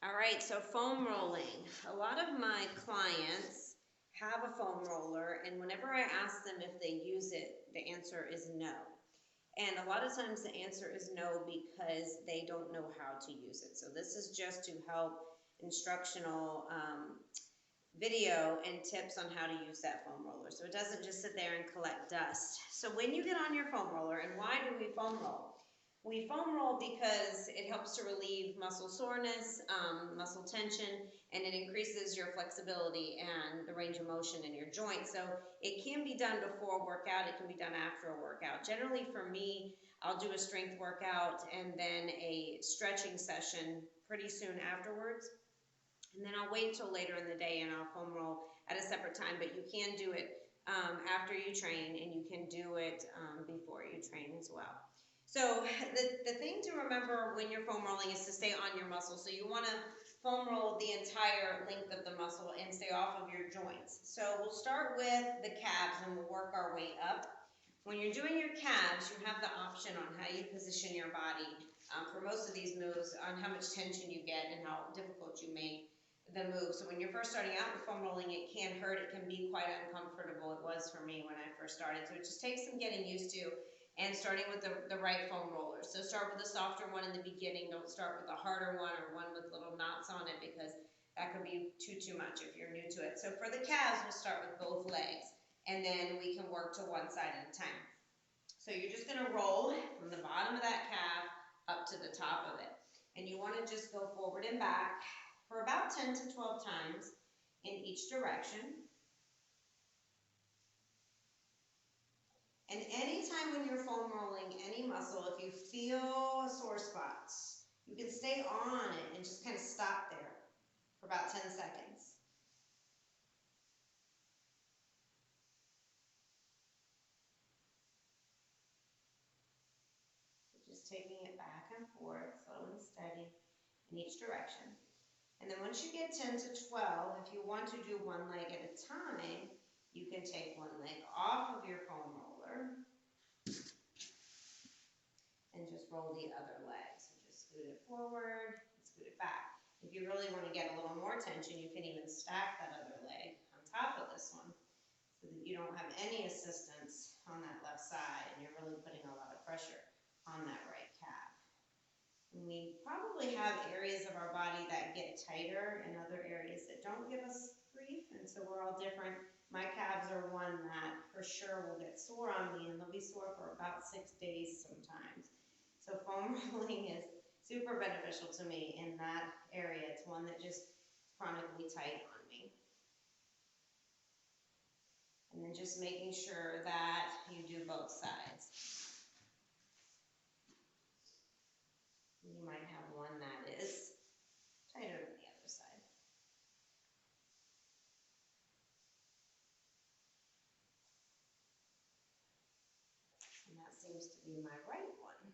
All right, so foam rolling. A lot of my clients have a foam roller, and whenever I ask them if they use it, the answer is no. And a lot of times the answer is no because they don't know how to use it. So this is just to help instructional video and tips on how to use that foam roller. So it doesn't just sit there and collect dust. So when you get on your foam roller, and why do we foam roll? We foam roll because it helps to relieve muscle soreness, muscle tension, and it increases your flexibility and the range of motion in your joints. So it can be done before a workout, it can be done after a workout. Generally for me, I'll do a strength workout and then a stretching session pretty soon afterwards. And then I'll wait till later in the day and I'll foam roll at a separate time, but you can do it after you train, and you can do it before you train as well. So the thing to remember when you're foam rolling is to stay on your muscle. So you want to foam roll the entire length of the muscle and stay off of your joints. So we'll start with the calves and we'll work our way up. When you're doing your calves, you have the option on how you position your body for most of these moves, on how much tension you get and how difficult you make the move. So when you're first starting out with foam rolling, it can hurt, it can be quite uncomfortable. It was for me when I first started. So it just takes some getting used to and starting with the right foam roller. So start with a softer one in the beginning. Don't start with a harder one or one with little knots on it, because that could be too much if you're new to it. So for the calves, we'll start with both legs, and then we can work to one side at a time. So you're just gonna roll from the bottom of that calf up to the top of it. And you wanna just go forward and back for about 10 to 12 times in each direction. And anytime when you're foam rolling any muscle, if you feel sore spots, you can stay on it and just kind of stop there for about 10 seconds. So just taking it back and forth, slow and steady in each direction. And then once you get 10 to 12, if you want to do one leg at a time, you can take one leg off of your foam roller and just roll the other leg. So just scoot it forward and scoot it back. If you really want to get a little more tension, you can even stack that other leg on top of this one so that you don't have any assistance on that left side and you're really putting a lot of pressure on that right calf. And we probably have areas of our body that get tighter and other areas that don't give us grief, and so we're all different. My calves are one that for sure will get sore on me, and they'll be sore for about 6 days sometimes. So foam rolling is super beneficial to me in that area. It's one that just chronically tight on me. And then just making sure that you do both sides. You might have one that is tighter than the other side. And that seems to be my right one.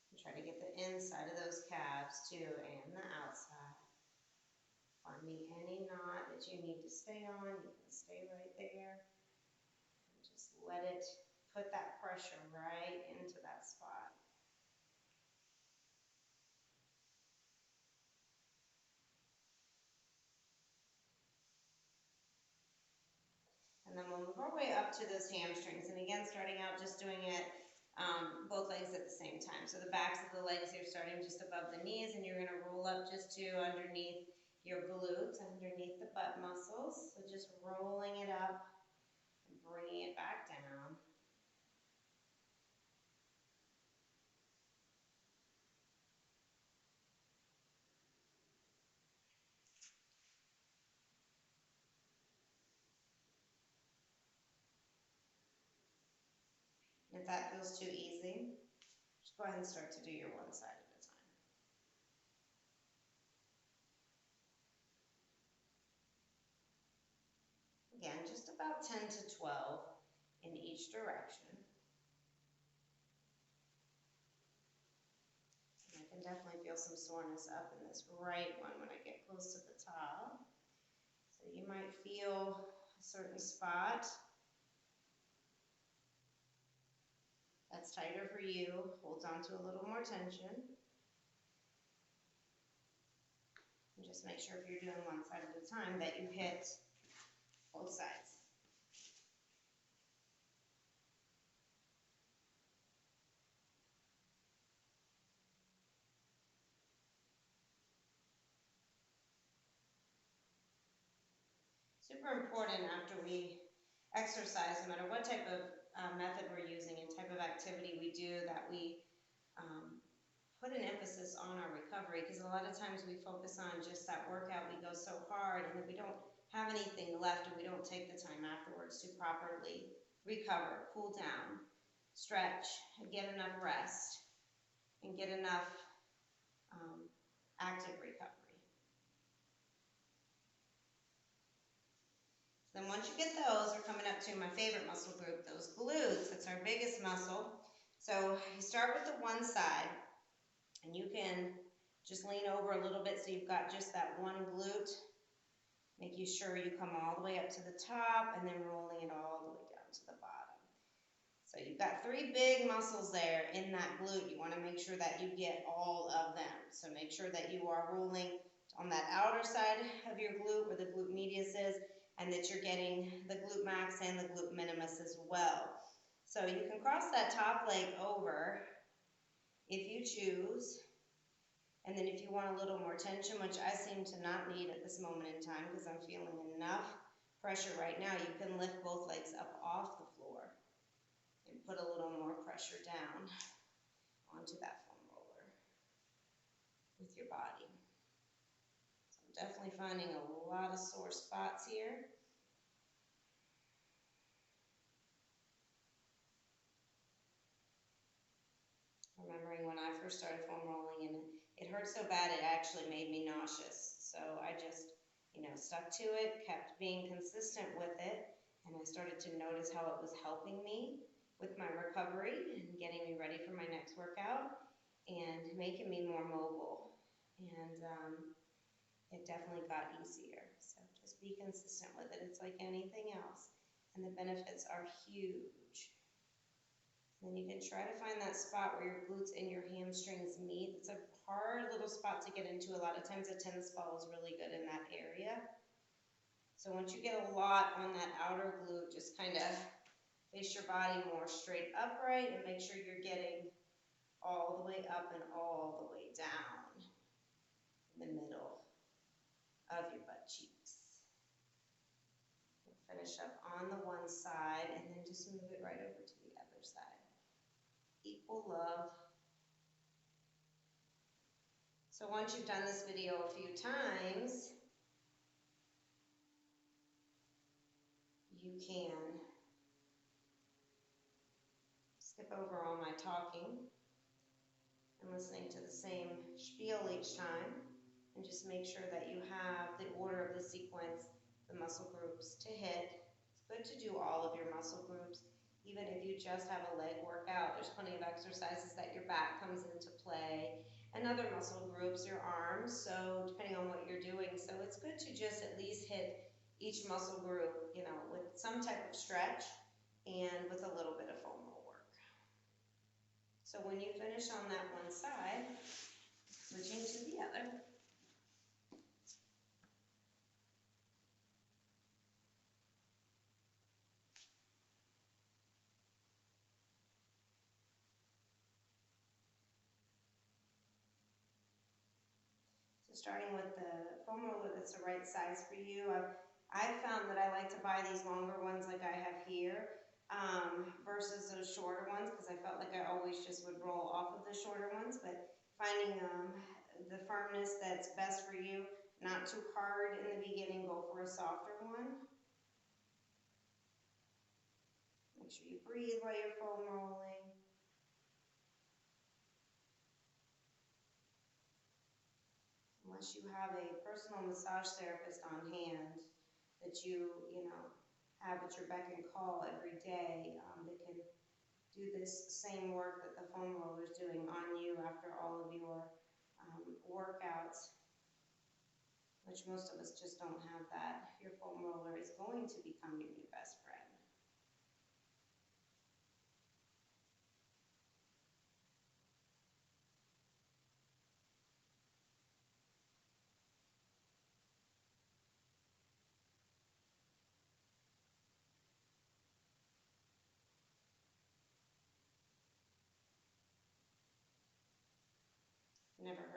And try to get the inside of those calves too, and the outside. Finding any knot that you need to stay on, you can stay right there. And just let it put that pressure right into that spot. And then we'll move our way up to those hamstrings. And again, starting out just doing it both legs at the same time. So the backs of the legs, you're starting just above the knees, and you're going to roll up just to underneath your glutes, underneath the butt muscles. So just rolling it up and bringing it back down. If that feels too easy, just go ahead and start to do your one side at a time. Again, just about 10 to 12 in each direction. And I can definitely feel some soreness up in this right one when I get close to the top. So you might feel a certain spot that's tighter for you, holds on to a little more tension. And just make sure if you're doing one side at a time that you hit both sides. Super important after we exercise, no matter what type of method we're using and type of activity we do, that we put an emphasis on our recovery, because a lot of times we focus on just that workout, we go so hard, and then we don't have anything left, and we don't take the time afterwards to properly recover, cool down, stretch, and get enough rest, and get enough active recovery. Then once you get those, we're coming up to my favorite muscle group, those glutes. That's our biggest muscle. So you start with the one side, and you can just lean over a little bit so you've got just that one glute, making sure you come all the way up to the top and then rolling it all the way down to the bottom. So you've got three big muscles there in that glute. You want to make sure that you get all of them. So make sure that you are rolling on that outer side of your glute where the glute medius is, and that you're getting the glute max and the glute minimus as well. So you can cross that top leg over if you choose. And then if you want a little more tension, which I seem to not need at this moment in time because I'm feeling enough pressure right now, you can lift both legs up off the floor and put a little more pressure down onto that foam roller with your body. So I'm definitely finding a lot of sore spots here. Remembering when I first started foam rolling, and it hurt so bad it actually made me nauseous. So I just, stuck to it, kept being consistent with it, and I started to notice how it was helping me with my recovery and getting me ready for my next workout and making me more mobile. And it definitely got easier. So just be consistent with it. It's like anything else, and the benefits are huge. Then you can try to find that spot where your glutes and your hamstrings meet. It's a hard little spot to get into. A lot of times a tennis ball is really good in that area. So once you get a lot on that outer glute, just kind of face your body more straight upright and make sure you're getting all the way up and all the way down in the middle of your butt cheeks. We'll finish up on the one side and then just move it right over to the other side. Equal love. So once you've done this video a few times, you can skip over all my talking and listening to the same spiel each time, and just make sure that you have the order of the sequence, the muscle groups to hit. It's good to do all of your muscle groups. Even if you just have a leg workout, there's plenty of exercises that your back comes into play, and other muscle groups, your arms, so depending on what you're doing. So it's good to just at least hit each muscle group, with some type of stretch and with a little bit of foam roll work. So when you finish on that one side, switching to the other. Starting with the foam roller that's the right size for you. I've found that I like to buy these longer ones like I have here versus those shorter ones, because I felt like I always just would roll off of the shorter ones. But finding the firmness that's best for you, not too hard in the beginning, go for a softer one. Make sure you breathe while you're foam rolling. Unless you have a personal massage therapist on hand that you have at your beck and call every day, that can do this same work that the foam roller is doing on you after all of your workouts, which most of us just don't have that. Your foam roller is going to become your new best friend.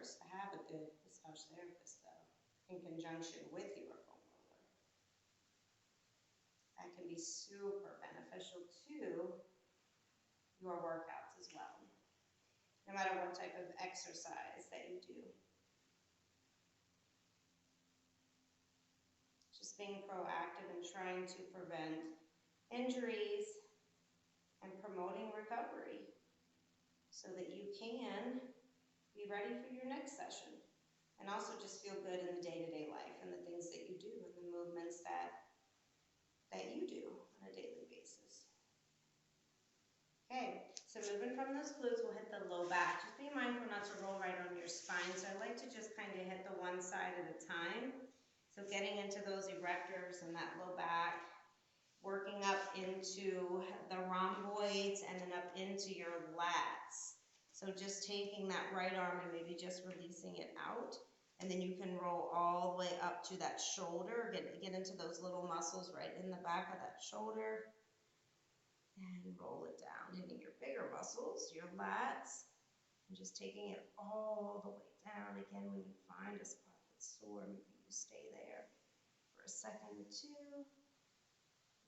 prefers to have a good massage therapist, though, in conjunction with your foam roller. That can be super beneficial to your workouts as well, no matter what type of exercise that you do. Just being proactive and trying to prevent injuries and promoting recovery so that you can be ready for your next session. And also just feel good in the day-to-day life and the things that you do and the movements that you do on a daily basis. Okay, so moving from those glutes, we'll hit the low back. Just be mindful not to roll right on your spine. So I like to just kind of hit the one side at a time. So getting into those erectors and that low back, working up into the rhomboids and then up into your lats. So just taking that right arm and maybe just releasing it out. And then you can roll all the way up to that shoulder, get into those little muscles right in the back of that shoulder. And roll it down, hitting your bigger muscles, your lats, and just taking it all the way down. Again, when you find a spot that's sore, maybe you stay there for a second or two.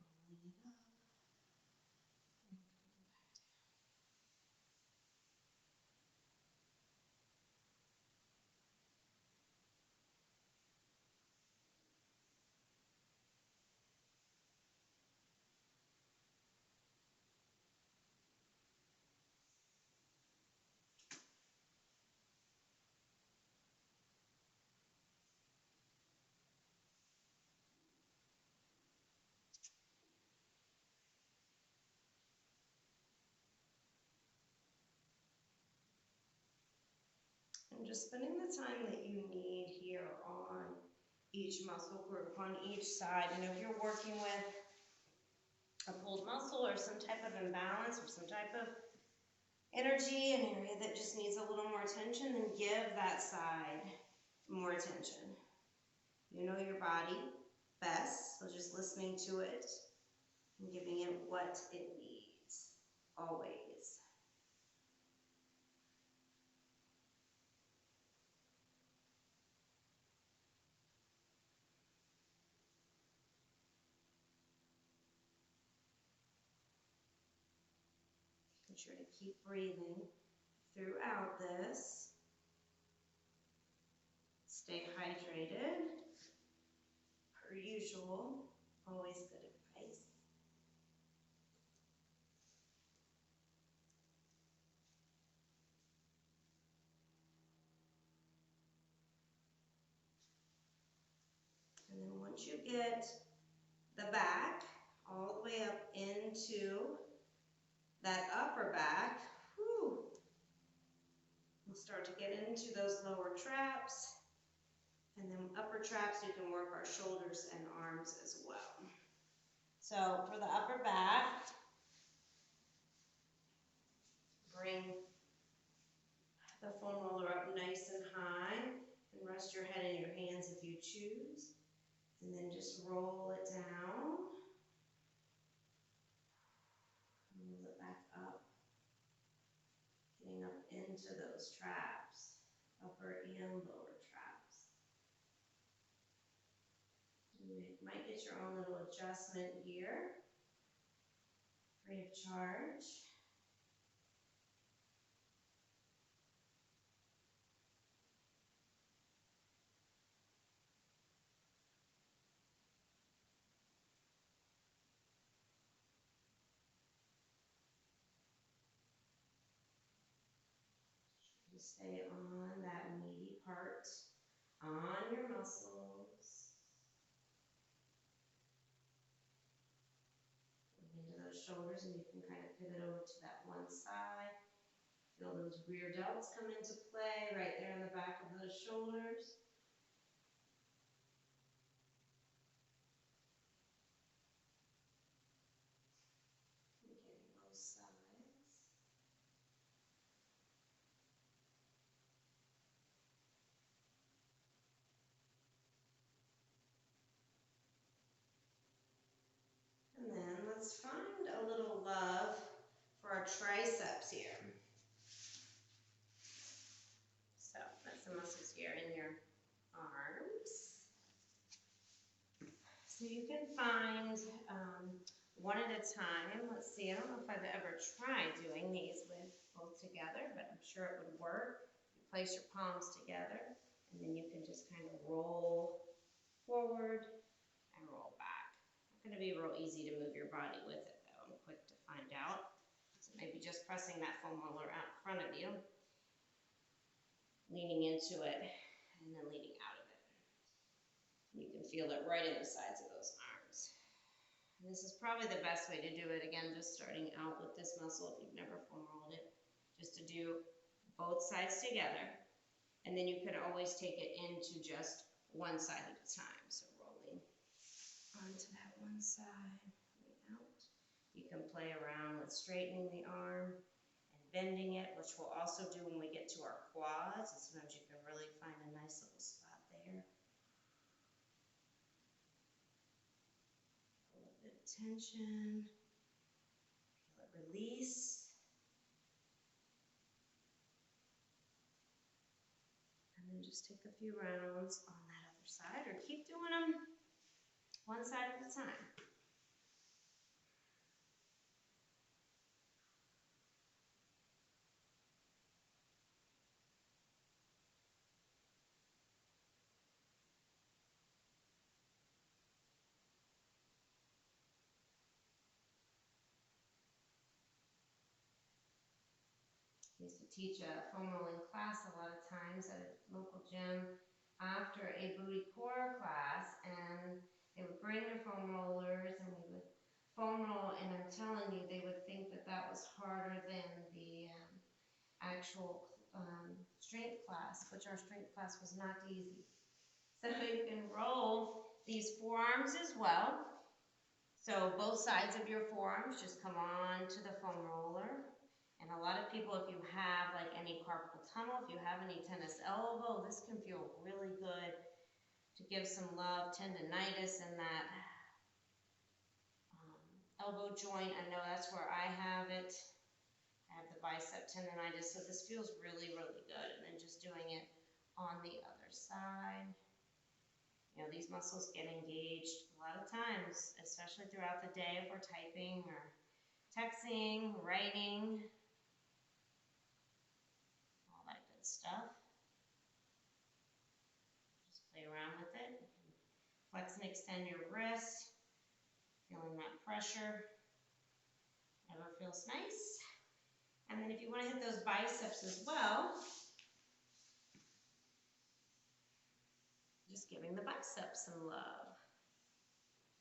Rolling it up. And just spending the time that you need here on each muscle group, on each side. And if you're working with a pulled muscle or some type of imbalance or some type of energy, an area that just needs a little more attention, then give that side more attention. You know your body best, so just listening to it and giving it what it needs, always. Make sure to keep breathing throughout this. Stay hydrated, per usual, always good advice. And then once you get the back all the way up into that upper back, we'll start to get into those lower traps. And then upper traps, you can work our shoulders and arms as well. So for the upper back, bring the foam roller up nice and high and rest your head in your hands if you choose. And then just roll it down. Move it back up. Getting up into those traps, upper and lower traps. You might get your own little adjustment here, free of charge. Stay on that meaty part, on your muscles. Into those shoulders, and you can kind of pivot over to that one side. Feel those rear delts come into play right there in the back of those shoulders. Getting both sides. And then let's find a little love for our triceps here. So let's some muscles here in your arms. So you can find one at a time. Let's see, I don't know if I've ever tried doing these with both together, but I'm sure it would work. You place your palms together, and then you can just kind of roll forward and roll back. Not going to be real easy to move your body with it, though. I'm quick to find out. So maybe just pressing that foam roller out in front of you, leaning into it, and then leaning out of it. You can feel it right in the sides of those arms. And this is probably the best way to do it. Again, just starting out with this muscle if you've never foam rolled it, just to do both sides together. And then you could always take it into just one side at a time. So rolling onto that one side, coming out. You can play around with straightening the arm and bending it, which we'll also do when we get to our quads. And sometimes you can really find a nice little spot there. A little bit of tension. Feel it release. And then just take a few rounds on that other side, or keep doing them one side at a time. I used to teach a foam rolling class a lot of times at a local gym after a booty core class, and they would bring their foam rollers and we would foam roll, and I'm telling you, they would think that that was harder than the actual strength class, which our strength class was not easy. So you can roll these forearms as well. So both sides of your forearms just come on to the foam roller. And a lot of people, if you have like any carpal tunnel, if you have any tennis elbow, this can feel really good to give some love, tendonitis in that elbow joint. I know that's where I have it. I have the bicep tendonitis, so this feels really, really good. And then just doing it on the other side. You know, these muscles get engaged a lot of times, especially throughout the day if we're typing or texting, writing. Stuff. Just play around with it. Flex and extend your wrist. Feeling that pressure. Never feels nice. And then if you want to hit those biceps as well, just giving the biceps some love.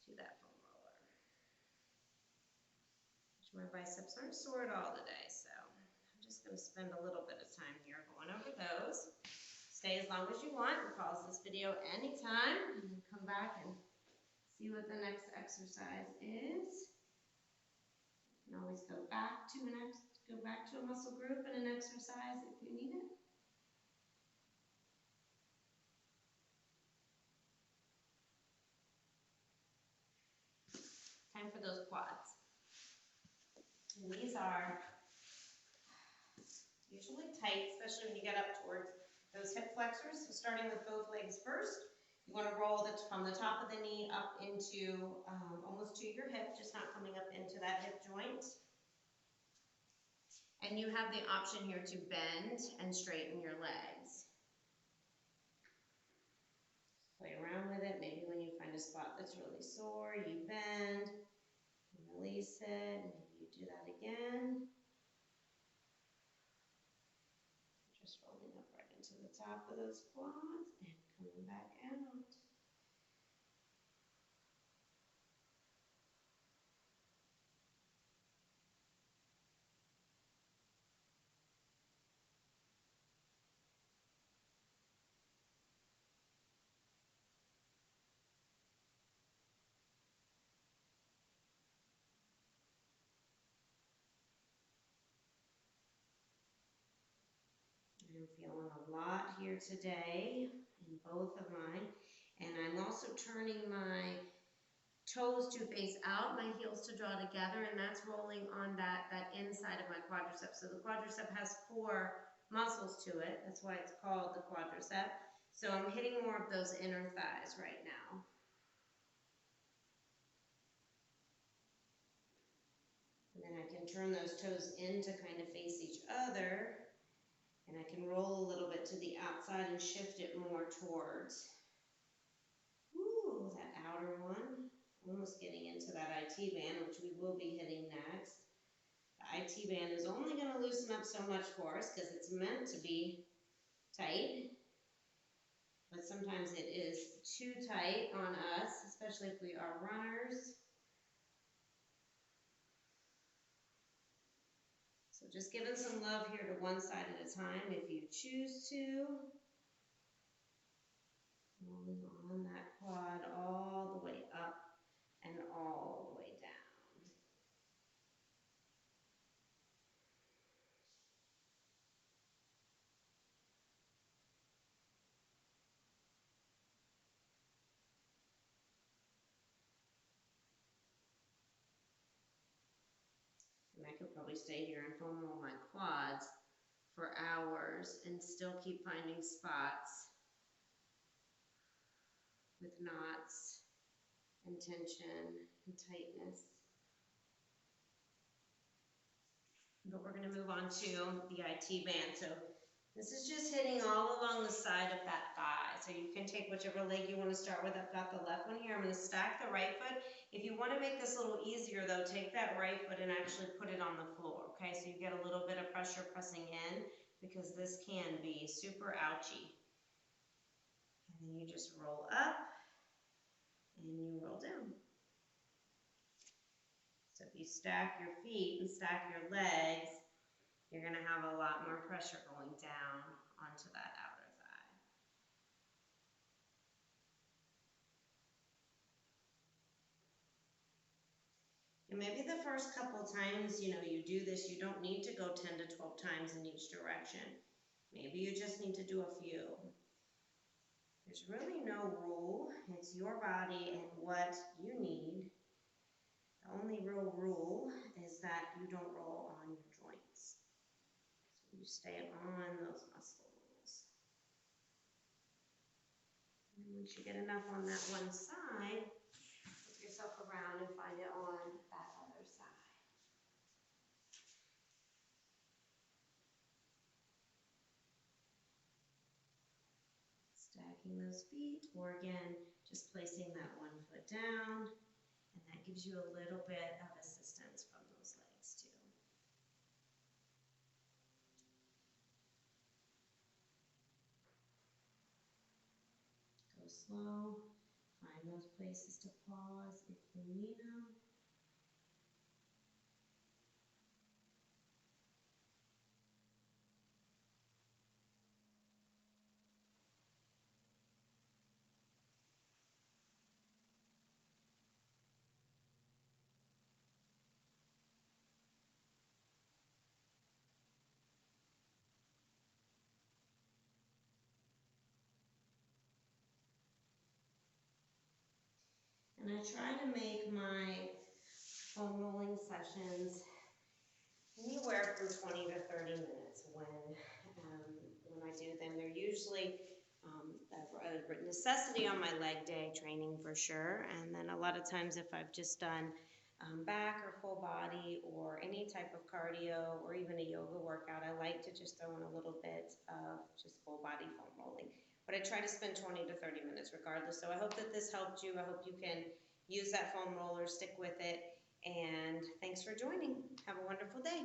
Do that foam roller. My biceps aren't sore at all today, so I'm just going to spend a little bit of time here going over those. Stay as long as you want, and pause this video anytime, and come back and see what the next exercise is. You can always go back to a muscle group and an exercise if you need it. Time for those quads. And these are usually tight, especially when you get up towards those hip flexors. So starting with both legs first, you want to roll from the top of the knee up into almost to your hip, just not coming up into that hip joint. And you have the option here to bend and straighten your legs. Play around with it. Maybe when you find a spot that's really sore, you bend and release it. Maybe you do that again. Just rolling up right into the top of those quads and coming back out. I'm feeling a lot here today in both of mine. And I'm also turning my toes to face out, my heels to draw together, and that's rolling on that inside of my quadricep. So the quadricep has 4 muscles to it. That's why it's called the quadricep. So I'm hitting more of those inner thighs right now. And then I can turn those toes in to kind of face each other. And I can roll a little bit to the outside and shift it more towards, ooh, that outer one. Almost getting into that IT band, which we will be hitting next. The IT band is only going to loosen up so much for us because it's meant to be tight. But sometimes it is too tight on us, especially if we are runners. So just giving some love here to one side at a time if you choose to. Rolling on that quad all the way up and all the way down. And I could probably stay here and foam roll my quads for hours and still keep finding spots with knots and tension and tightness. But we're going to move on to the IT band. So this is just hitting all along the side of that thigh. So you can take whichever leg you want to start with. I've got the left one here. I'm going to stack the right foot. If you want to make this a little easier though, take that right foot and actually put it on the floor. Okay, so you get a little bit of pressure pressing in because this can be super ouchy. And then you just roll up and you roll down. So if you stack your feet and stack your legs, you're going to have a lot more pressure going down onto that outer thigh. And maybe the first couple times, you do this, you don't need to go 10 to 12 times in each direction. Maybe you just need to do a few. There's really no rule. It's your body and what you need. The only real rule is that you don't roll on your joints. So you stay on those muscles. And once you get enough on that one side, flip yourself around and find it on that other side. Stacking those feet, or again, just placing that one foot down, and that gives you a little bit of assistance from those legs too. Go slow, find those places to pause if you need them. And I try to make my foam rolling sessions anywhere from 20 to 30 minutes when I do them. They're usually a necessity on my leg day training for sure. And then a lot of times if I've just done back or full body or any type of cardio or even a yoga workout, I like to just throw in a little bit of just full body foam rolling. But I try to spend 20 to 30 minutes regardless. So I hope that this helped you. I hope you can use that foam roller, stick with it. And thanks for joining. Have a wonderful day.